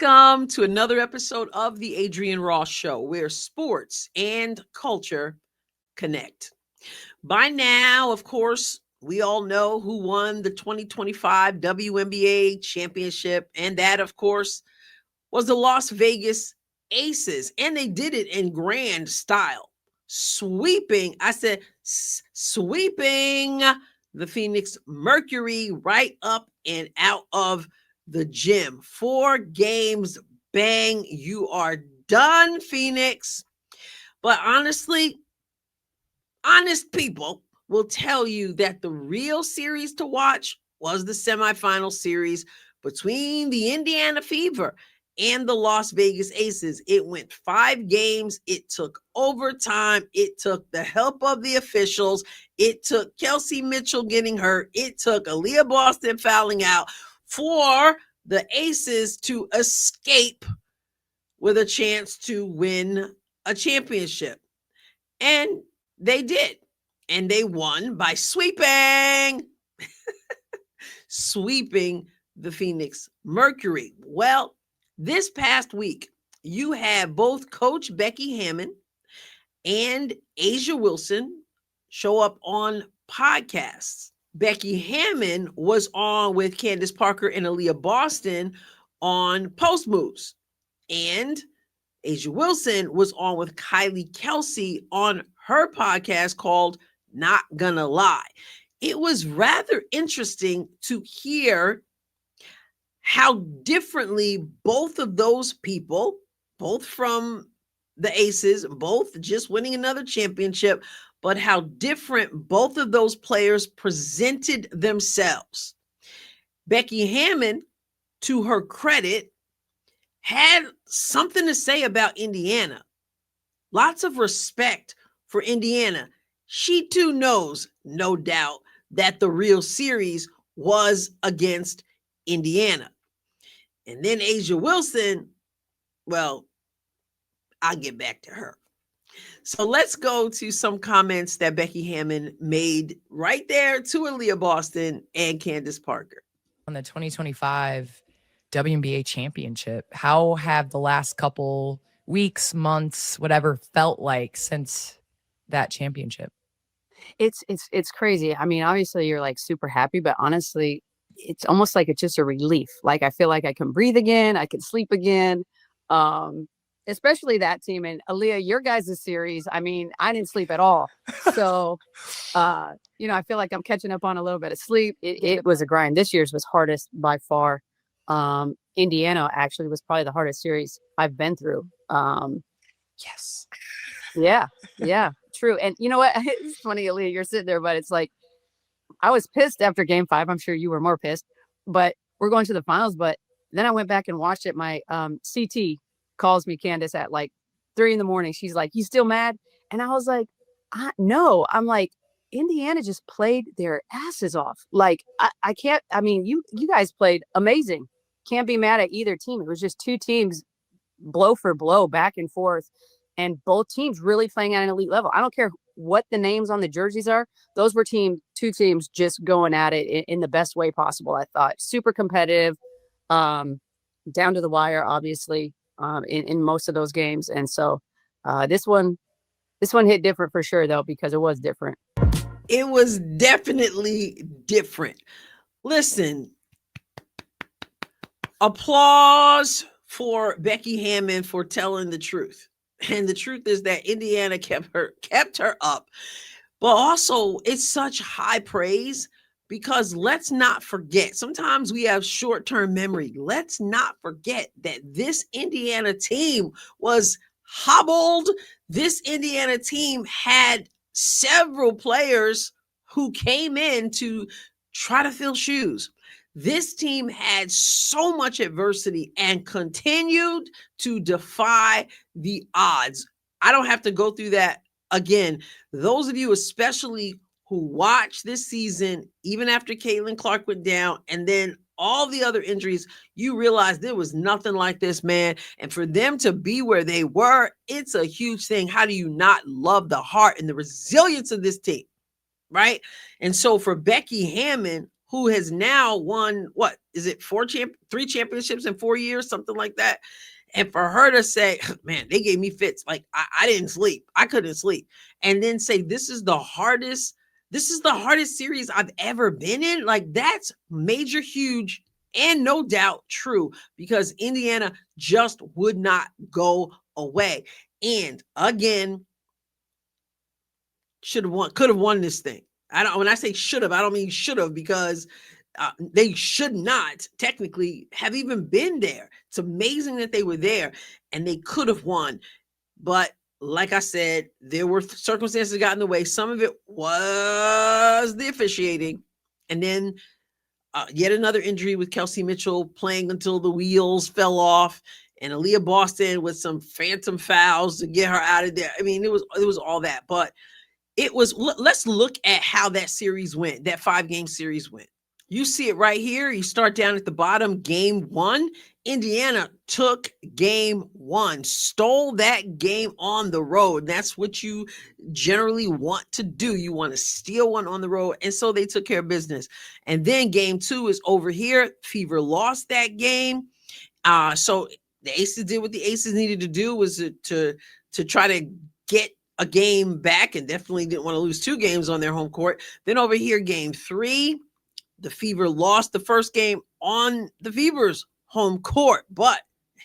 Welcome to another episode of the Adrienne Ross Show, where sports and culture connect. By now, of course, we all know who won the 2025 WNBA championship, and that, of course, was the Las Vegas Aces, and they did it in grand style, sweeping the Phoenix Mercury right up and out of the gym. 4 games, bang, you are done, Phoenix. But honestly, honest people will tell you that the real series to watch was the semifinal series between the Indiana Fever and the Las Vegas Aces. It went 5 games. It took overtime. It took the help of the officials. It took Kelsey Mitchell getting hurt. It took Aaliyah Boston fouling out for the Aces to escape with a chance to win a championship. And they did. And they won by sweeping the Phoenix Mercury. Well, this past week, you had both Coach Becky Hammon and A'ja Wilson show up on podcasts. Becky Hammon was on with Candace Parker and Aaliyah Boston on Post Moves. And A'ja Wilson was on with Kylie Kelsey on her podcast called Not Gonna Lie. It was rather interesting to hear how differently both of those people, both from the Aces, both just winning another championship, but how different both of those players presented themselves. Becky Hammon, to her credit, had something to say about Indiana. Lots of respect for Indiana. She too knows, no doubt, that the real series was against Indiana. And then A'ja Wilson, well, I'll get back to her. So let's go to some comments that Becky Hammon made right there to Aaliyah Boston and Candace Parker. On the 2025 WNBA championship, how have the last couple weeks, months, whatever felt like since that championship? It's crazy. I mean, obviously you're like super happy, but honestly, it's almost like it's just a relief. Like I feel like I can breathe again. I can sleep again. Especially that team. And Aaliyah, your guys' series, I mean, I didn't sleep at all. So, I feel like I'm catching up on a little bit of sleep. It was a grind. This year's was hardest by far. Indiana actually was probably the hardest series I've been through. Yes. Yeah, true. And you know what? It's funny, Aaliyah, you're sitting there, but it's like, I was pissed after game 5. I'm sure you were more pissed, but we're going to the finals. But then I went back and watched it. My CT calls me, Candace, at like 3 a.m. She's like, "You still mad?" And I was like, no. I'm like, Indiana just played their asses off. Like, I can't, I mean, you guys played amazing. Can't be mad at either team. It was just 2 teams blow for blow, back and forth. And both teams really playing at an elite level. I don't care what the names on the jerseys are. Those were 2 teams just going at it in the best way possible, I thought. Super competitive, down to the wire, obviously, in most of those games. And so this one hit different for sure, though, because it was different. It was definitely different. Listen, applause for Becky Hammon for telling the truth. And the truth is that Indiana kept her up. But also, it's such high praise because let's not forget, sometimes we have short-term memory. Let's not forget that this Indiana team was hobbled. This Indiana team had several players who came in to try to fill shoes. This team had so much adversity and continued to defy the odds. I don't have to go through that again. Those of you especially who watched this season, even after Caitlin Clark went down, and then all the other injuries, you realize there was nothing like this, man. And for them to be where they were, it's a huge thing. How do you not love the heart and the resilience of this team, right? And so for Becky Hammon, who has now won, what is it, 3 championships in 4 years, something like that. And for her to say, man, they gave me fits. Like I didn't sleep. I couldn't sleep. And then say, this is the hardest series I've ever been in. Like that's major, huge, and no doubt true, because Indiana just would not go away. And again, should have won, could have won this thing. When I say should have, I don't mean should have, because they should not technically have even been there. It's amazing that they were there, and they could have won. But like I said, there were circumstances that got in the way. Some of it was the officiating. And then yet another injury with Kelsey Mitchell playing until the wheels fell off, and Aaliyah Boston with some phantom fouls to get her out of there. I mean, it was all that. But let's look at how that series went, that 5-game series went. You see it right here. You start down at the bottom, game 1. Indiana took game 1, stole that game on the road. That's what you generally want to do. You want to steal one on the road. And so they took care of business. And then game 2 is over here. Fever lost that game. So the Aces did what the Aces needed to do, was to try to get a game back, and definitely didn't want to lose 2 games on their home court. Then over here, game 3, the Fever lost the first game on the Fever's home court. But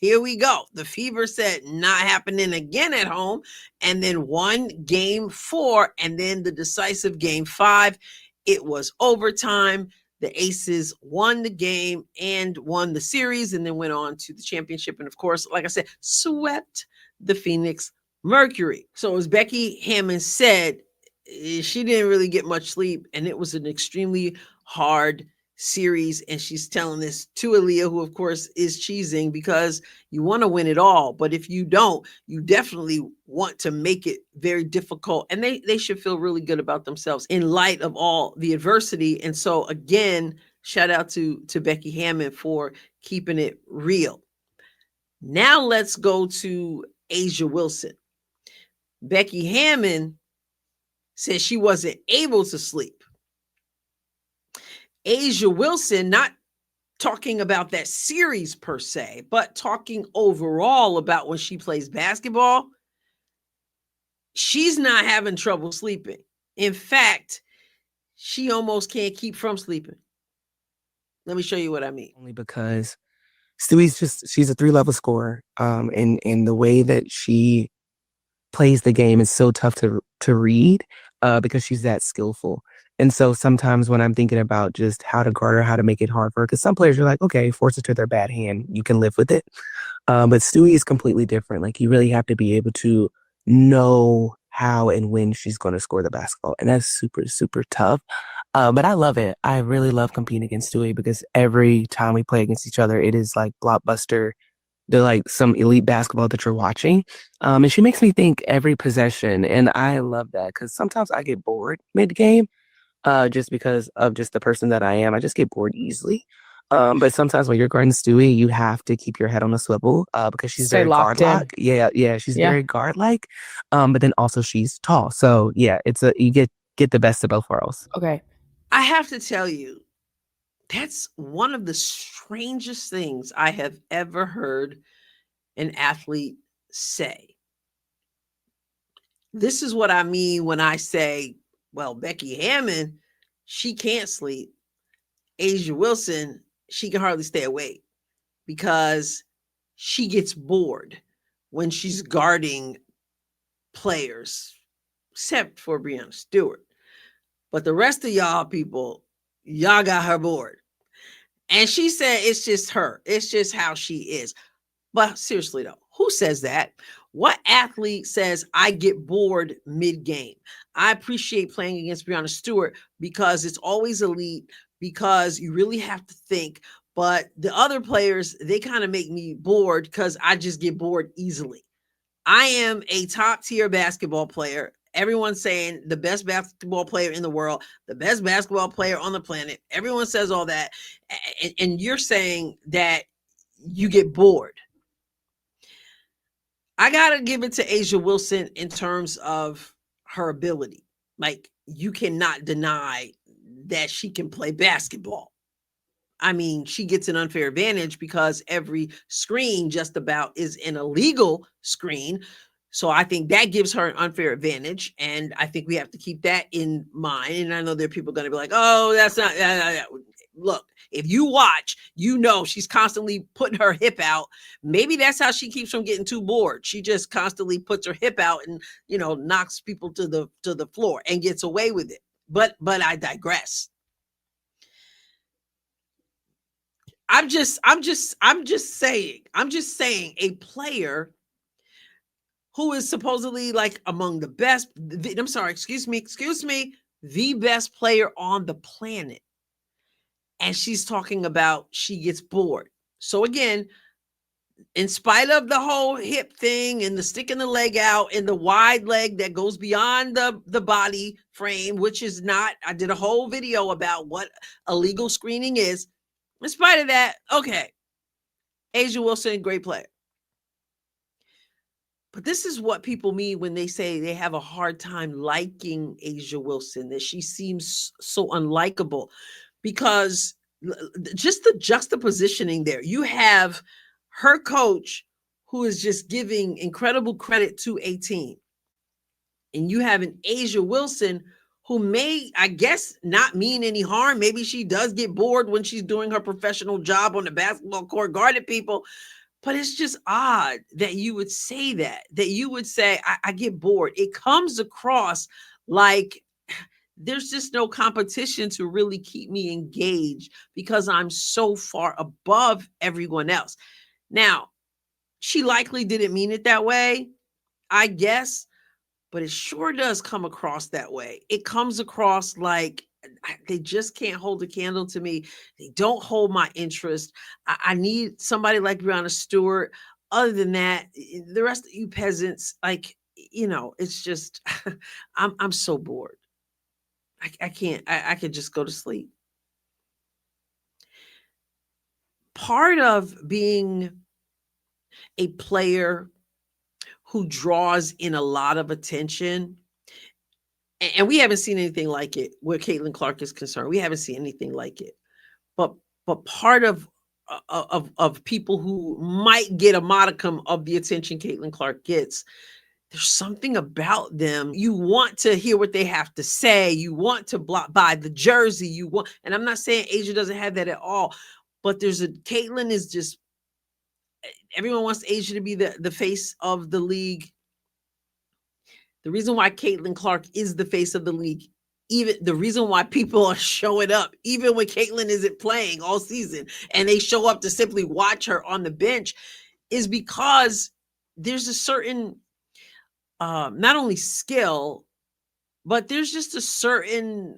here we go. The Fever said not happening again at home, and then won game 4, and then the decisive game 5. It was overtime. The Aces won the game and won the series, and then went on to the championship. And of course, like I said, swept the Phoenix Mercury. So as Becky Hammon said, she didn't really get much sleep, and it was an extremely hard series. And she's telling this to Aaliyah, who of course is cheesing, because you want to win it all, but if you don't, you definitely want to make it very difficult. And they should feel really good about themselves in light of all the adversity. And so again, shout out to Becky Hammon for keeping it real. Now let's go to A'ja Wilson. Becky Hammon said she wasn't able to sleep. A'ja Wilson, not talking about that series per se, but talking overall about when she plays basketball, she's not having trouble sleeping. In fact, she almost can't keep from sleeping. Let me show you what I mean. Only because she's a 3-level scorer. And the way that she plays the game is so tough to read because she's that skillful. And so sometimes when I'm thinking about just how to guard her, how to make it hard for her, because some players are like, okay, force it to their bad hand, you can live with it. But Stewie is completely different. Like, you really have to be able to know how and when she's going to score the basketball. And that's super, super tough. But I love it. I really love competing against Stewie, because every time we play against each other, it is like blockbuster. They're like some elite basketball that you're watching. And she makes me think every possession. And I love that, because sometimes I get bored mid-game. Just because of just the person that I am. I just get bored easily. But sometimes when you're guarding Stewie, you have to keep your head on a swivel because she's Stay very locked in. guard-like. Yeah, she's Yeah. very guard-like. But then also she's tall. So yeah, you get the best of both worlds. Okay. I have to tell you, that's one of the strangest things I have ever heard an athlete say. This is what I mean when I say, well, Becky Hammon, she can't sleep. A'ja Wilson, she can hardly stay awake because she gets bored when she's guarding players, except for Breanna Stewart. But the rest of y'all people, y'all got her bored. And she said it's just her. It's just how she is. But seriously though, who says that? What athlete says I get bored mid-game? I appreciate playing against Breanna Stewart because it's always elite, because you really have to think. But the other players, they kind of make me bored because I just get bored easily. I am a top tier basketball player. Everyone's saying the best basketball player in the world, the best basketball player on the planet. Everyone says all that. And you're saying that you get bored. I got to give it to A'ja Wilson in terms of her ability. Like, you cannot deny that she can play basketball. I mean, she gets an unfair advantage because every screen just about is an illegal screen. So I think that gives her an unfair advantage. And I think we have to keep that in mind. And I know there are people going to be like, oh, that's not. Look, if you watch, you know she's constantly putting her hip out. Maybe that's how she keeps from getting too bored. She just constantly puts her hip out and, you know, knocks people to the floor and gets away with it. But I digress. I'm just saying a player who is supposedly like among the best, I'm sorry, excuse me, the best player on the planet. And she's talking about she gets bored. So again, in spite of the whole hip thing and the sticking the leg out and the wide leg that goes beyond the body frame, which is not, I did a whole video about what illegal screening is. In spite of that, okay, A'ja Wilson, great player. But this is what people mean when they say they have a hard time liking A'ja Wilson, that she seems so unlikable, because just the juxtapositioning there. You have her coach who is just giving incredible credit to a team. And you have an A'ja Wilson who may, I guess, not mean any harm. Maybe she does get bored when she's doing her professional job on the basketball court, guarding people. But it's just odd that you would say that you would say, I get bored. It comes across like there's just no competition to really keep me engaged because I'm so far above everyone else. Now, she likely didn't mean it that way, I guess, but it sure does come across that way. It comes across like they just can't hold a candle to me. They don't hold my interest. I need somebody like Breanna Stewart. Other than that, the rest of you peasants, like, you know, it's just, I'm so bored. I can't, I could just go to sleep. Part of being a player who draws in a lot of attention, and we haven't seen anything like it where Caitlin Clark is concerned. We haven't seen anything like it. But part of people who might get a modicum of the attention Caitlin Clark gets, there's something about them. You want to hear what they have to say. You want to buy the jersey. You want, and I'm not saying A'ja doesn't have that at all, but Caitlin is just, everyone wants A'ja to be the face of the league. The reason why Caitlin Clark is the face of the league, even the reason why people are showing up, even when Caitlin isn't playing all season, and they show up to simply watch her on the bench, is because there's a certain, not only skill, but there's just a certain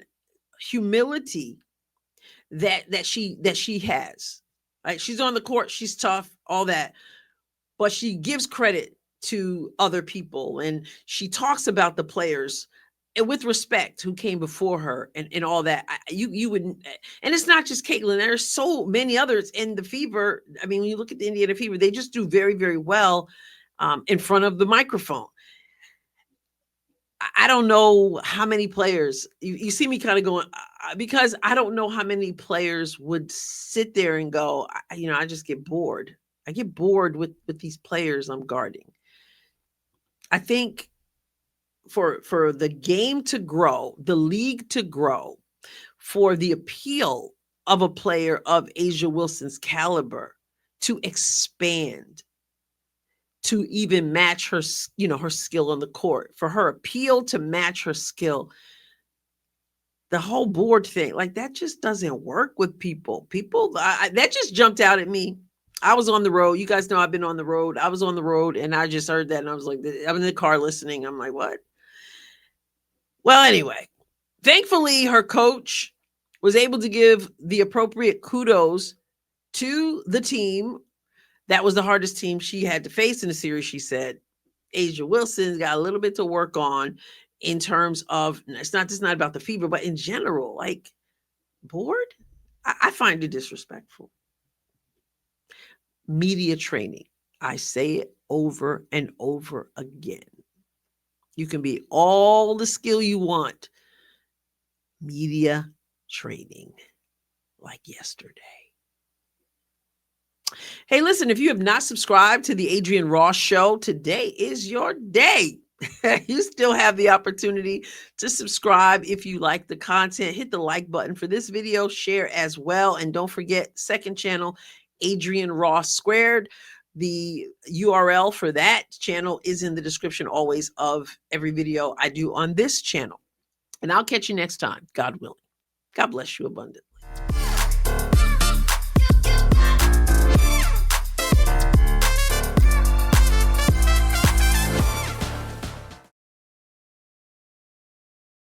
humility that she has. Right? She's on the court, she's tough, all that, but she gives credit to other people, and she talks about the players and with respect who came before her and all that. You wouldn't, and it's not just Caitlin. There's so many others in the Fever. I mean, when you look at the Indiana Fever, they just do very, very well in front of the microphone. I don't know how many players, you see me kind of going, because I don't know how many players would sit there and go, I just get bored. I get bored with these players I'm guarding. I think for the game to grow, the league to grow, for the appeal of a player of A'ja Wilson's caliber to expand, to even match her, her skill on the court, for her appeal to match her skill, the whole board thing, like that just doesn't work with people. That just jumped out at me. I was on the road. You guys know I've been on the road. I was on the road and I just heard that and I was like, I'm in the car listening. I'm like, what? Well, anyway, thankfully her coach was able to give the appropriate kudos to the team. That was the hardest team she had to face in the series. She said, A'ja Wilson's got a little bit to work on in terms of, it's not about the Fever, but in general, like bored. I find it disrespectful. Media training. I say it over and over again. You can be all the skill you want. Media trading like yesterday. Hey, listen, if you have not subscribed to the Adrienne Ross Show, today is your day. You still have the opportunity to subscribe if you like the content. Hit the like button for this video, share as well. And don't forget, second channel, Adrienne Ross Squared. The URL for that channel is in the description always of every video I do on this channel. And I'll catch you next time, God willing. God bless you abundantly.